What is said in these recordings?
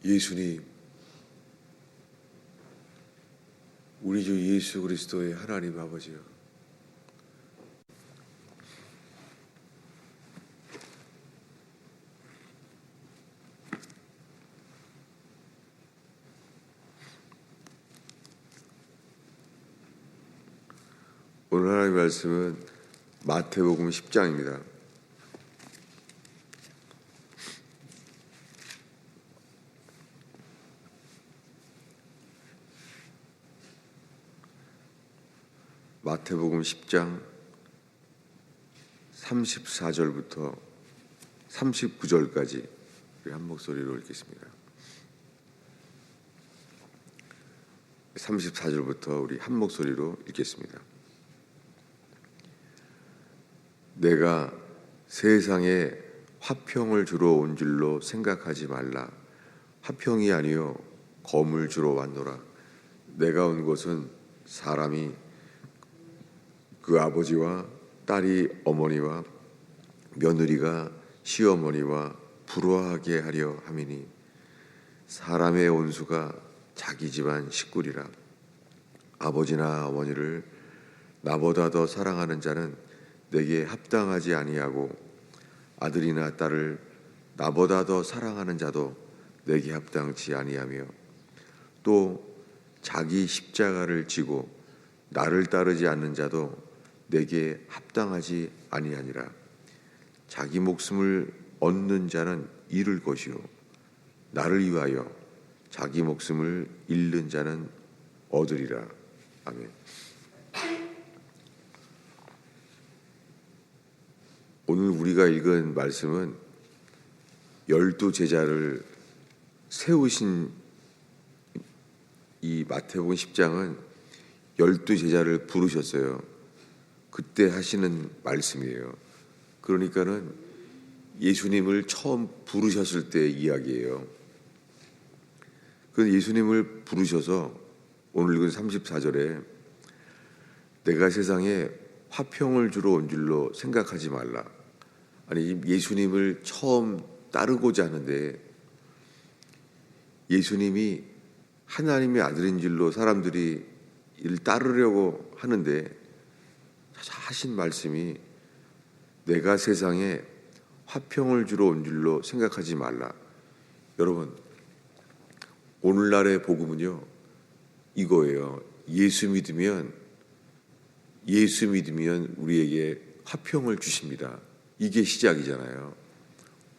예수님, 우리 주 예수 그리스도의 하나님 아버지요, 오늘 하나님의 말씀은 마태복음 10장입니다. 마태복음 10장 34절부터 39절까지 우리 한 목소리로 읽겠습니다. 34절부터 우리 한 목소리로 읽겠습니다. 내가 세상에 화평을 주러 온 줄로 생각하지 말라. 화평이 아니요 검을 주러 왔노라. 내가 온 곳은 사람이 그 아버지와 딸이 어머니와 며느리가 시어머니와 불화하게 하려 함이니 사람의 온수가 자기 집안 식구리라. 아버지나 어머니를 나보다 더 사랑하는 자는 내게 합당하지 아니하고 아들이나 딸을 나보다 더 사랑하는 자도 내게 합당치 아니하며 또 자기 십자가를 지고 나를 따르지 않는 자도 내게 합당하지 아니하니라. 자기 목숨을 얻는 자는 잃을 것이요 나를 위하여 자기 목숨을 잃는 자는 얻으리라. 아멘. 오늘 우리가 읽은 말씀은 12 제자를 세우신 이 마태복음 10장은 12 제자를 부르셨어요. 그때 하시는 말씀이에요. 그러니까는 예수님을 처음 부르셨을 때 이야기예요. 그 예수님을 부르셔서 오늘 읽은 34절에 내가 세상에 화평을 주러 온 줄로 생각하지 말라. 아니, 예수님을 처음 따르고자 하는데 예수님이 하나님의 아들인 줄로 사람들이 이를 따르려고 하는데 하신 말씀이 내가 세상에 화평을 주러 온 줄로 생각하지 말라. 여러분, 오늘날의 복음은요 이거예요. 예수 믿으면 우리에게 화평을 주십니다. 이게 시작이잖아요.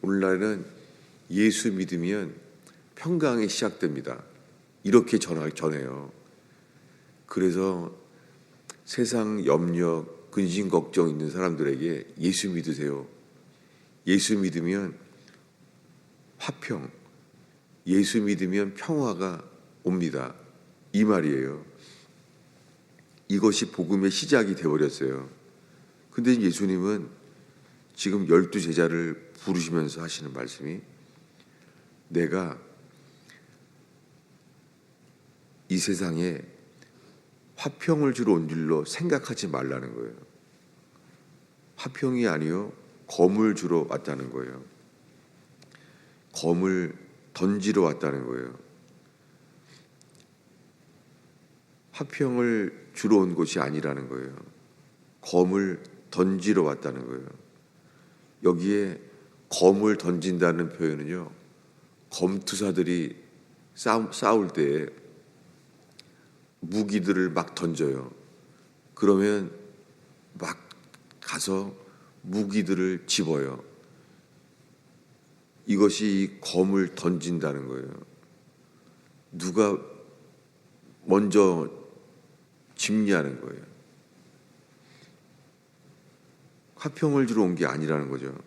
오늘날에는 예수 믿으면 평강이 시작됩니다. 이렇게 전해요. 그래서 세상 염려, 근심, 걱정 있는 사람들에게 예수 믿으세요. 예수 믿으면 화평, 예수 믿으면 평화가 옵니다. 이 말이에요. 이것이 복음의 시작이 되어버렸어요. 근데 예수님은 지금 12 제자를 부르시면서 하시는 말씀이 내가 이 세상에 화평을 주러 온 줄로 생각하지 말라는 거예요. 화평이 아니요 검을 주러 왔다는 거예요. 검을 던지러 왔다는 거예요. 화평을 주러 온 곳이 아니라는 거예요. 검을 던지러 왔다는 거예요. 여기에 검을 던진다는 표현은요, 검투사들이 싸울 때 무기들을 막 던져요. 그러면 막 가서 무기들을 집어요. 이것이 검을 던진다는 거예요. 누가 먼저 집냐는 거예요. 화평을 주러 온 게 아니라는 거죠.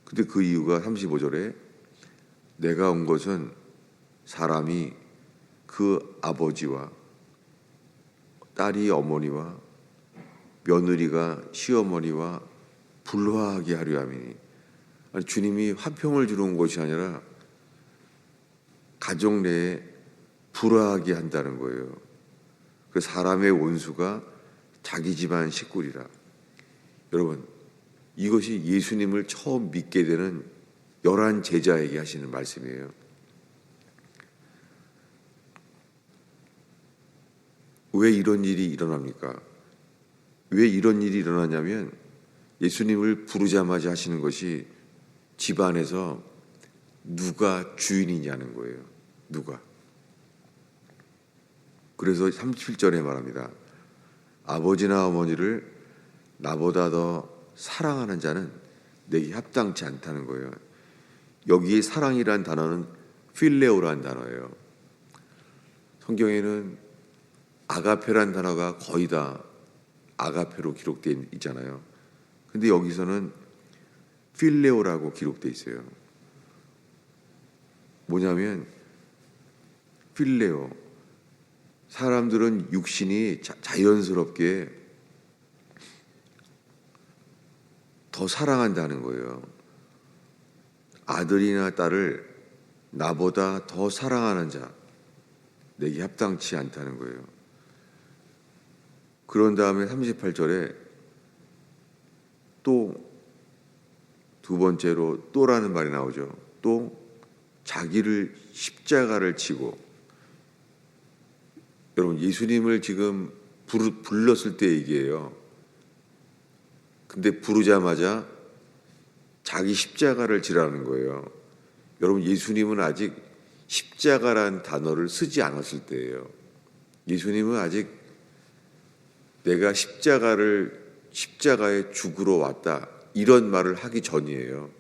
근데 그 이유가 35절에 내가 온 것은 사람이 그 아버지와 딸이 어머니와 며느리가 시어머니와 불화하게 하려 함이니. 아니, 주님이 화평을 주러 온 것이 아니라 가정 내에 불화하게 한다는 거예요. 그 사람의 원수가 자기 집안 식구리라. 여러분, 이것이 예수님을 처음 믿게 되는 11 제자에게 하시는 말씀이에요. 왜 이런 일이 일어납니까? 왜 이런 일이 일어나냐면 예수님을 부르자마자 하시는 것이 집안에서 누가 주인이냐는 거예요. 누가. 그래서 37절에 말합니다. 아버지나 어머니를 나보다 더 사랑하는 자는 내게 합당치 않다는 거예요. 여기 사랑이란 단어는 필레오라는 단어예요. 성경에는 아가페란 단어가 거의 다 아가페로 기록되어 있잖아요. 근데 여기서는 필레오라고 기록되어 있어요. 뭐냐면 필레오, 사람들은 육신이 자연스럽게 더 사랑한다는 거예요. 아들이나 딸을 나보다 더 사랑하는 자, 내게 합당치 않다는 거예요. 그런 다음에 38절에 또 두 번째로 또라는 말이 나오죠. 또 자기를 십자가를 지고, 여러분 예수님을 지금 불렀을 때 얘기예요. 근데 부르자마자 자기 십자가를 지라는 거예요. 여러분 예수님은 아직 십자가란 단어를 쓰지 않았을 때예요. 예수님은 아직 내가 십자가에 죽으러 왔다 이런 말을 하기 전이에요.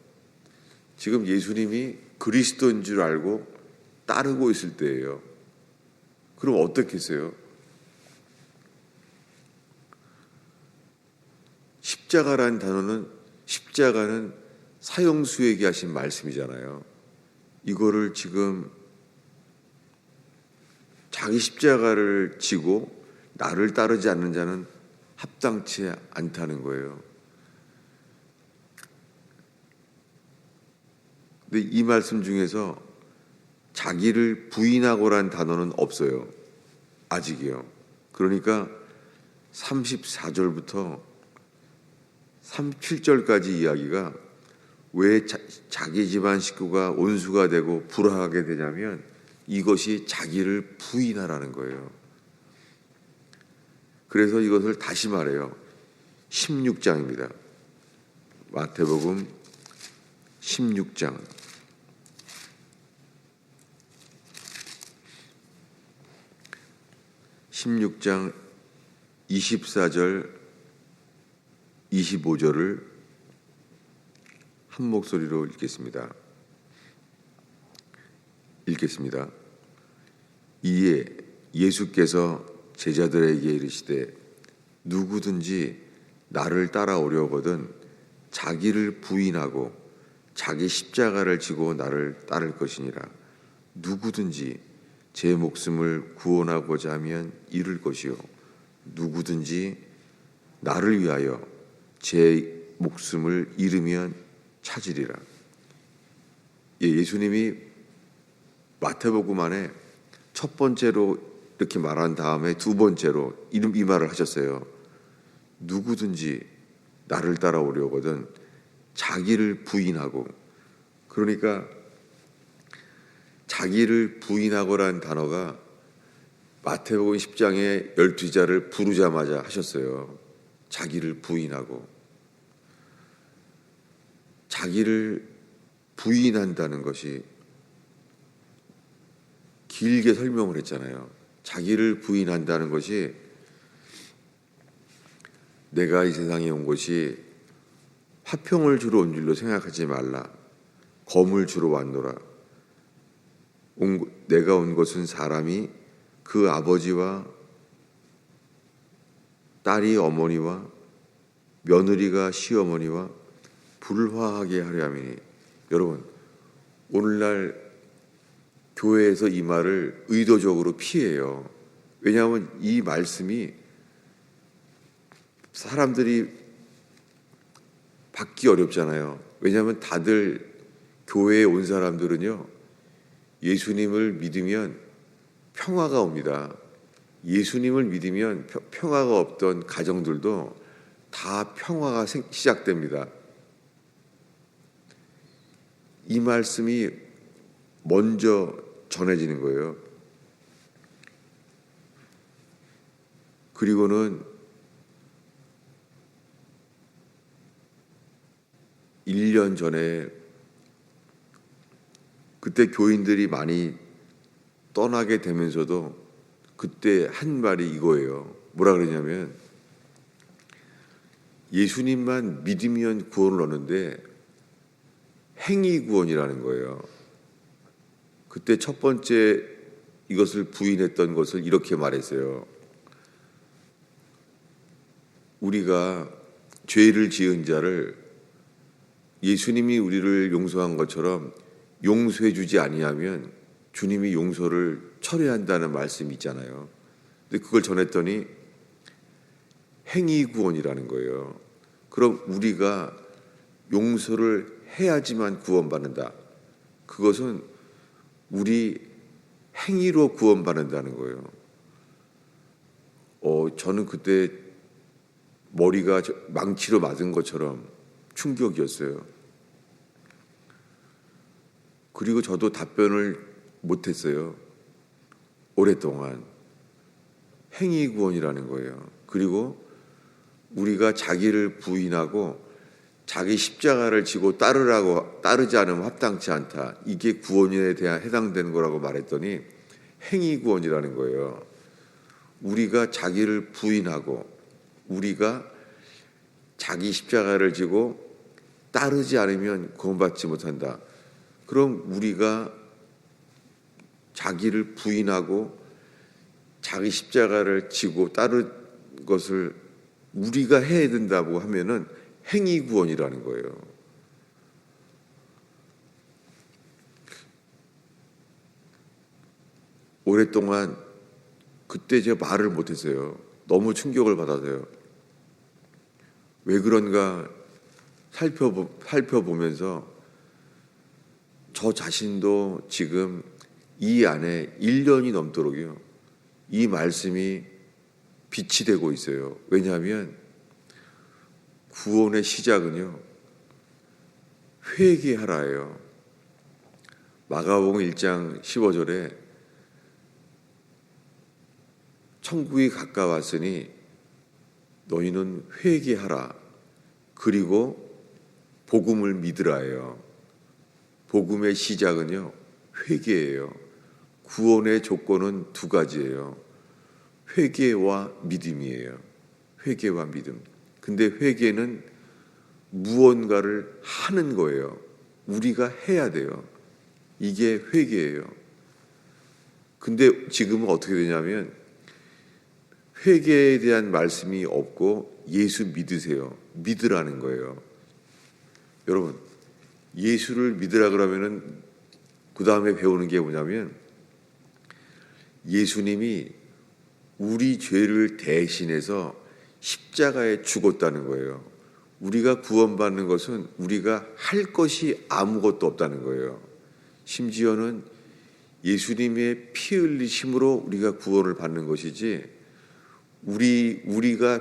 지금 예수님이 그리스도인 줄 알고 따르고 있을 때예요. 그럼 어떻겠어요? 십자가는 사형수에게 하신 말씀이잖아요. 이거를 지금 자기 십자가를 지고 나를 따르지 않는 자는 합당치 않다는 거예요. 근데 이 말씀 중에서 자기를 부인하고란 단어는 없어요. 아직이요. 그러니까 34절부터 37절까지 이야기가 왜 자기 집안 식구가 원수가 되고 불화하게 되냐면 이것이 자기를 부인하라는 거예요. 그래서 이것을 다시 말해요. 16장입니다. 마태복음 16장. 16장 24절 25절을 한 목소리로 읽겠습니다. 이에 예수께서 제자들에게 이르시되 누구든지 나를 따라오려거든 자기를 부인하고 자기 십자가를 지고 나를 따를 것이니라. 누구든지 제 목숨을 구원하고자 하면 잃을 것이요 누구든지 나를 위하여 제 목숨을 잃으면 찾으리라. 예수님이 마태복음 안에 첫 번째로 이렇게 말한 다음에 두 번째로 이 말을 하셨어요. 누구든지 나를 따라오려거든 자기를 부인하고. 그러니까 자기를 부인하고란 단어가 마태복음 10장에 12자를 부르자마자 하셨어요. 자기를 부인하고. 자기를 부인한다는 것이 길게 설명을 했잖아요. 자기를 부인한다는 것이 내가 이 세상에 온 것이 화평을 주러 온 줄로 생각하지 말라. 검을 주러 왔노라. 내가 온 것은 사람이 그 아버지와 딸이 어머니와 며느리가 시어머니와 불화하게 하려 함이니. 여러분 오늘날 교회에서 이 말을 의도적으로 피해요. 왜냐하면 이 말씀이 사람들이 받기 어렵잖아요. 왜냐하면 다들 교회에 온 사람들은요 예수님을 믿으면 평화가 옵니다. 예수님을 믿으면 평화가 없던 가정들도 다 평화가 시작됩니다. 이 말씀이 먼저 전해지는 거예요. 그리고는 1년 전에 그때 교인들이 많이 떠나게 되면서도 그때 한 말이 이거예요. 뭐라 그러냐면 예수님만 믿으면 구원을 얻는데 행위 구원이라는 거예요. 그때 첫 번째 이것을 부인했던 것을 이렇게 말했어요. 우리가 죄를 지은 자를 예수님이 우리를 용서한 것처럼 용서해 주지 아니하면 주님이 용서를 철회한다는 말씀이 있잖아요. 근데 그걸 전했더니 행위 구원이라는 거예요. 그럼 우리가 용서를 해야지만 구원받는다. 그것은 우리 행위로 구원받는다는 거예요. 저는 그때 머리가 망치로 맞은 것처럼 충격이었어요. 그리고 저도 답변을 못했어요. 오랫동안. 행위 구원이라는 거예요. 그리고 우리가 자기를 부인하고 자기 십자가를 지고 따르지 않으면 합당치 않다. 이게 구원에 대한 해당되는 거라고 말했더니 행위 구원이라는 거예요. 우리가 자기를 부인하고 우리가 자기 십자가를 지고 따르지 않으면 구원받지 못한다. 그럼 우리가 자기를 부인하고 자기 십자가를 지고 따르는 것을 우리가 해야 된다고 하면은 행위 구원이라는 거예요. 오랫동안 그때 제가 말을 못했어요. 너무 충격을 받아서요. 왜 그런가 살펴보면서 저 자신도 지금 이 안에 1년이 넘도록요. 이 말씀이 빛이 되고 있어요. 왜냐하면 구원의 시작은요. 회개하라예요. 마가복음 1장 15절에 천국이 가까웠으니 너희는 회개하라. 그리고 복음을 믿으라예요. 복음의 시작은요. 회개예요. 구원의 조건은 두 가지예요. 회개와 믿음이에요. 회개와 믿음. 근데 회개는 무언가를 하는 거예요. 우리가 해야 돼요. 이게 회개예요. 근데 지금은 어떻게 되냐면 회개에 대한 말씀이 없고 예수 믿으세요. 믿으라는 거예요. 여러분, 예수를 믿으라 그러면은 그 다음에 배우는 게 뭐냐면 예수님이 우리 죄를 대신해서 십자가에 죽었다는 거예요. 우리가 구원받는 것은 우리가 할 것이 아무것도 없다는 거예요. 심지어는 예수님의 피 흘리심으로 우리가 구원을 받는 것이지 우리가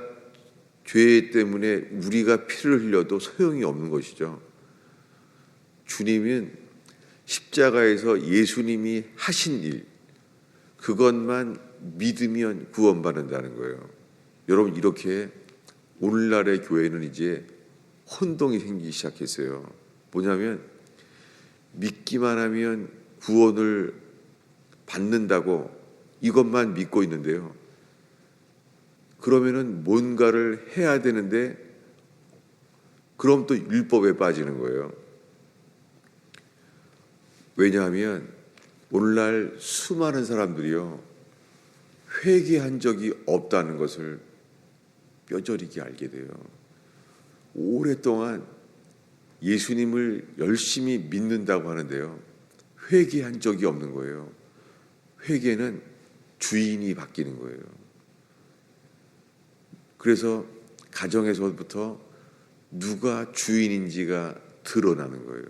죄 때문에 우리가 피를 흘려도 소용이 없는 것이죠. 주님은 십자가에서 예수님이 하신 일 그것만 믿으면 구원받는다는 거예요. 여러분 이렇게 오늘날의 교회는 이제 혼동이 생기기 시작했어요. 뭐냐면 믿기만 하면 구원을 받는다고 이것만 믿고 있는데요. 그러면은 뭔가를 해야 되는데 그럼 또 율법에 빠지는 거예요. 왜냐하면 오늘날 수많은 사람들이요. 회개한 적이 없다는 것을 뼈저리게 알게 돼요. 오랫동안 예수님을 열심히 믿는다고 하는데요. 회개한 적이 없는 거예요. 회개는 주인이 바뀌는 거예요. 그래서 가정에서부터 누가 주인인지가 드러나는 거예요.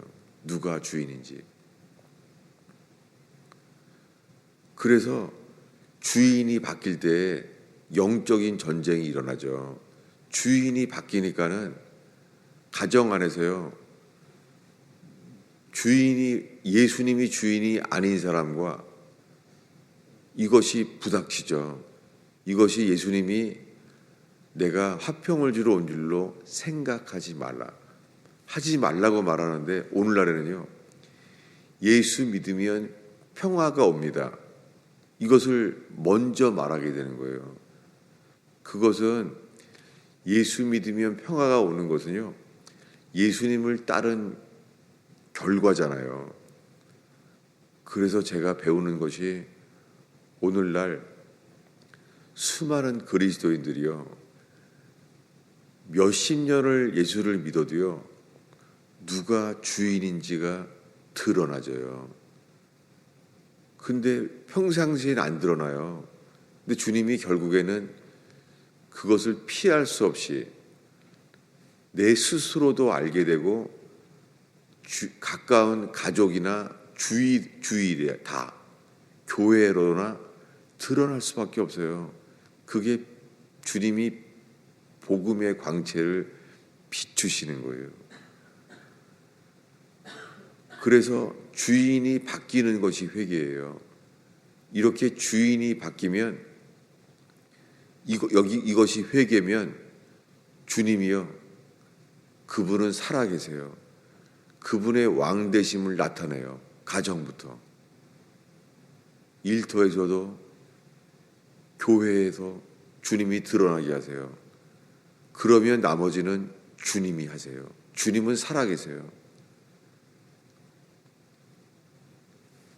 누가 주인인지. 그래서 주인이 바뀔 때 영적인 전쟁이 일어나죠. 주인이 바뀌니까는 가정 안에서요. 예수님이 주인이 아닌 사람과 이것이 부닥치죠. 이것이 예수님이 내가 화평을 주러 온 줄로 생각하지 말라. 하지 말라고 말하는데 오늘날에는요. 예수 믿으면 평화가 옵니다. 이것을 먼저 말하게 되는 거예요. 그것은 예수 믿으면 평화가 오는 것은요. 예수님을 따른 결과잖아요. 그래서 제가 배우는 것이 오늘날 수많은 그리스도인들이요. 몇십 년을 예수를 믿어도요. 누가 주인인지가 드러나져요. 근데 평상시에는 안 드러나요. 근데 주님이 결국에는 그것을 피할 수 없이 내 스스로도 알게 되고 가까운 가족이나 주위에 다 교회로나 드러날 수밖에 없어요. 그게 주님이 복음의 광채를 비추시는 거예요. 그래서 주인이 바뀌는 것이 회개예요. 이렇게 주인이 바뀌면 이것이 회개면 주님이요. 그분은 살아계세요. 그분의 왕되심을 나타내요. 가정부터. 일터에서도 교회에서 주님이 드러나게 하세요. 그러면 나머지는 주님이 하세요. 주님은 살아계세요.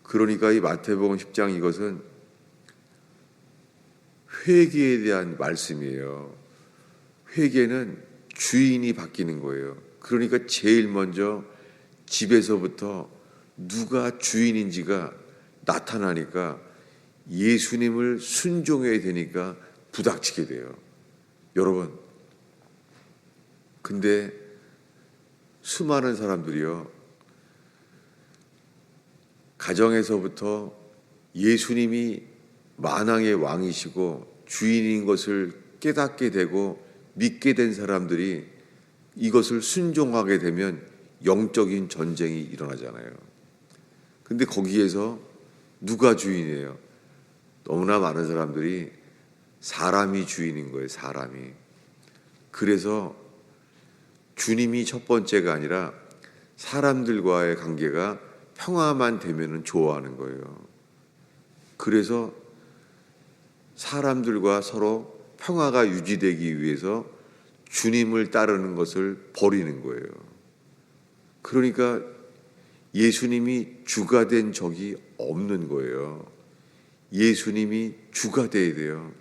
그러니까 이 마태복음 10장 이것은 회개에 대한 말씀이에요. 회개는 주인이 바뀌는 거예요. 그러니까 제일 먼저 집에서부터 누가 주인인지가 나타나니까 예수님을 순종해야 되니까 부닥치게 돼요. 여러분, 근데 수많은 사람들이요. 가정에서부터 예수님이 만왕의 왕이시고 주인인 것을 깨닫게 되고 믿게 된 사람들이 이것을 순종하게 되면 영적인 전쟁이 일어나잖아요. 근데 거기에서 누가 주인이에요? 너무나 많은 사람들이 사람이 주인인 거예요. 사람이. 그래서 주님이 첫 번째가 아니라 사람들과의 관계가 평화만 되면은 좋아하는 거예요. 그래서 사람들과 서로 평화가 유지되기 위해서 주님을 따르는 것을 버리는 거예요. 그러니까 예수님이 주가 된 적이 없는 거예요. 예수님이 주가 돼야 돼요.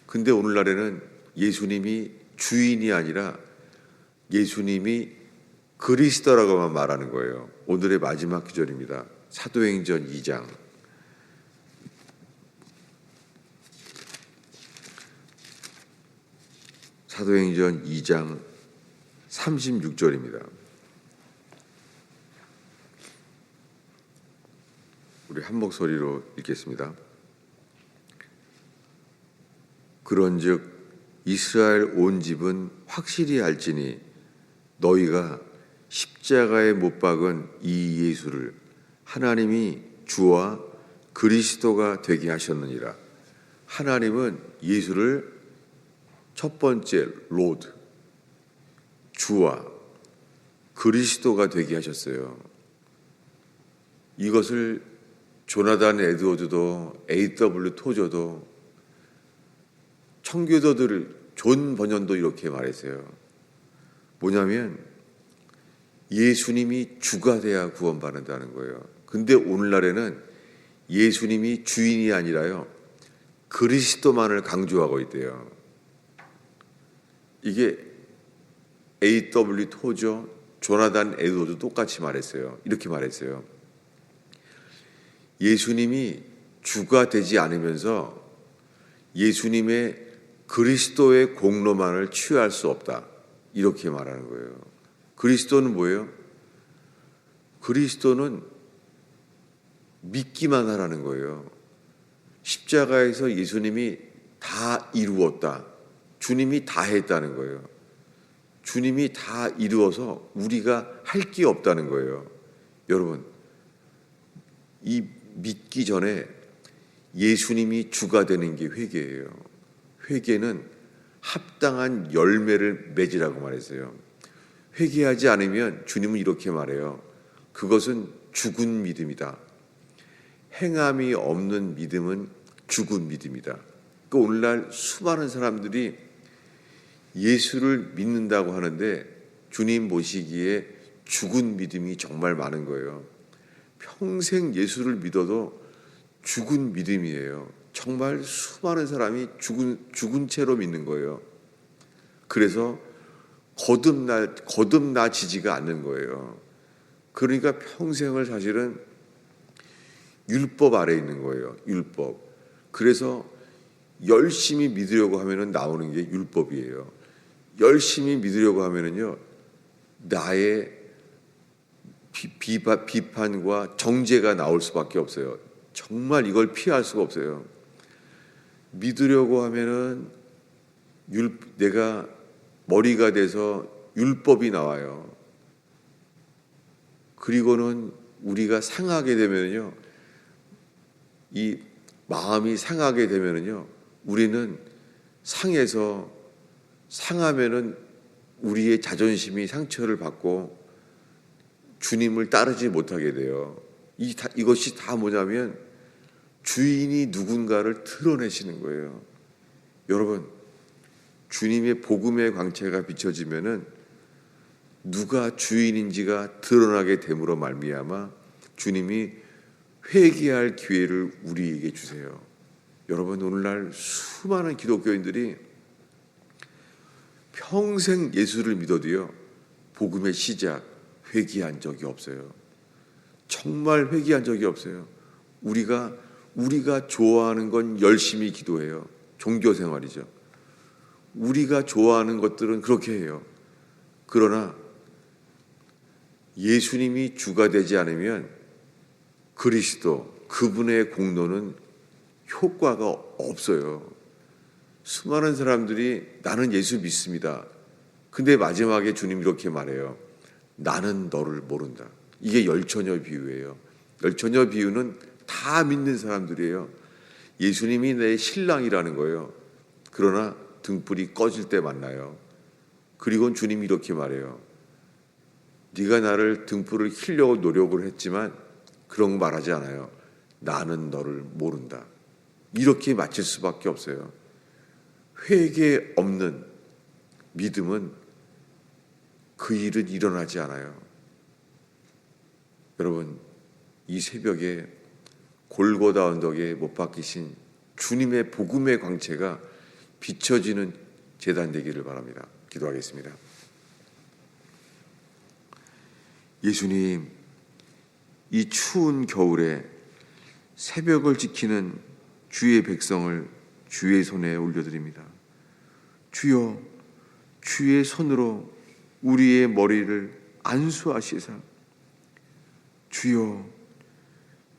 근데 오늘날에는 예수님이 주인이 아니라 예수님이 그리스도라고만 말하는 거예요. 오늘의 마지막 구절입니다. 사도행전 2장. 사도행전 2장 36절입니다. 우리 한 목소리로 읽겠습니다. 그런즉 이스라엘 온 집은 확실히 알지니 너희가 십자가에 못 박은 이 예수를 하나님이 주와 그리스도가 되게 하셨느니라. 하나님은 예수를 첫 번째 로드, 주와 그리스도가 되게 하셨어요. 이것을 조나단 에드워드도 A.W. 토저도 청교도들 존 번연도 이렇게 말했어요. 뭐냐면 예수님이 주가 돼야 구원받는다는 거예요. 근데 오늘날에는 예수님이 주인이 아니라요. 그리스도만을 강조하고 있대요. 이게 A.W. 토저, 조나단 에드워드 똑같이 말했어요. 이렇게 말했어요. 예수님이 주가 되지 않으면서 예수님의 그리스도의 공로만을 취할 수 없다. 이렇게 말하는 거예요. 그리스도는 뭐예요? 그리스도는 믿기만 하라는 거예요. 십자가에서 예수님이 다 이루었다. 주님이 다 했다는 거예요. 주님이 다 이루어서 우리가 할 게 없다는 거예요. 여러분, 이 믿기 전에 예수님이 주가 되는 게 회개예요. 회개는 합당한 열매를 맺으라고 말했어요. 회개하지 않으면 주님은 이렇게 말해요. 그것은 죽은 믿음이다. 행함이 없는 믿음은 죽은 믿음이다. 그러니까 오늘날 수많은 사람들이 예수를 믿는다고 하는데 주님 보시기에 죽은 믿음이 정말 많은 거예요. 평생 예수를 믿어도 죽은 믿음이에요. 정말 수많은 사람이 죽은 채로 믿는 거예요. 그래서 거듭나지지가 않는 거예요. 그러니까 평생을 사실은 율법 아래에 있는 거예요. 율법. 그래서 열심히 믿으려고 하면은 나오는 게 율법이에요. 열심히 믿으려고 하면은요, 나의 비판과 정죄가 나올 수밖에 없어요. 정말 이걸 피할 수가 없어요. 믿으려고 하면은 내가 머리가 돼서 율법이 나와요. 그리고는 우리가 상하게 되면요, 이 마음이 상하게 되면요, 우리는 상하면은 우리의 자존심이 상처를 받고 주님을 따르지 못하게 돼요. 이것이 다 뭐냐면 주인이 누군가를 드러내시는 거예요. 여러분, 주님의 복음의 광채가 비춰지면은 누가 주인인지가 드러나게 됨으로 말미암아 주님이 회개할 기회를 우리에게 주세요. 여러분, 오늘날 수많은 기독교인들이 평생 예수를 믿어도요, 복음의 시작 회개한 적이 없어요. 정말 회개한 적이 없어요. 우리가 좋아하는 건 열심히 기도해요. 종교 생활이죠. 우리가 좋아하는 것들은 그렇게 해요. 그러나 예수님이 주가 되지 않으면 그리스도, 그분의 공로는 효과가 없어요. 수많은 사람들이 나는 예수 믿습니다. 근데 마지막에 주님 이렇게 말해요. 나는 너를 모른다. 이게 열처녀 비유예요. 열처녀 비유는 다 믿는 사람들이에요. 예수님이 내 신랑이라는 거예요. 그러나 등불이 꺼질 때 만나요. 그리고는 주님이 이렇게 말해요. 네가 나를 등불을 켜려고 노력을 했지만 그런 거 말하지 않아요. 나는 너를 모른다. 이렇게 마칠 수밖에 없어요. 회개 없는 믿음은 그 일은 일어나지 않아요. 여러분, 이 새벽에 골고다 언덕에 못 박히신 주님의 복음의 광채가 비춰지는 제단 되기를 바랍니다. 기도하겠습니다. 예수님, 이 추운 겨울에 새벽을 지키는 주의 백성을 주의 손에 올려드립니다. 주여, 주의 손으로 우리의 머리를 안수하시사 주여,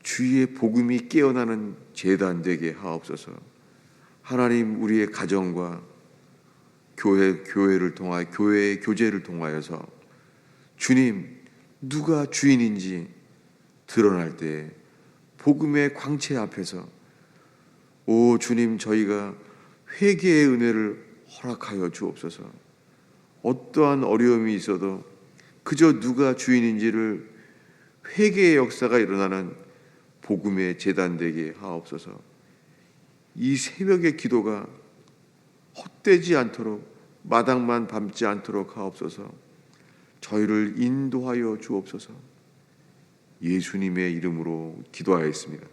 주의 복음이 깨어나는 제단 되게 하옵소서. 하나님, 우리의 가정과 교회를 통하여 교회의 교제를 통하여서 주님, 누가 주인인지 드러날 때 복음의 광채 앞에서 오 주님, 저희가 회개의 은혜를 허락하여 주옵소서. 어떠한 어려움이 있어도 그저 누가 주인인지를 회개의 역사가 일어나는 복음의 제단 되게 하옵소서. 이 새벽의 기도가 헛되지 않도록 마당만 밟지 않도록 하옵소서. 저희를 인도하여 주옵소서. 예수님의 이름으로 기도하였습니다.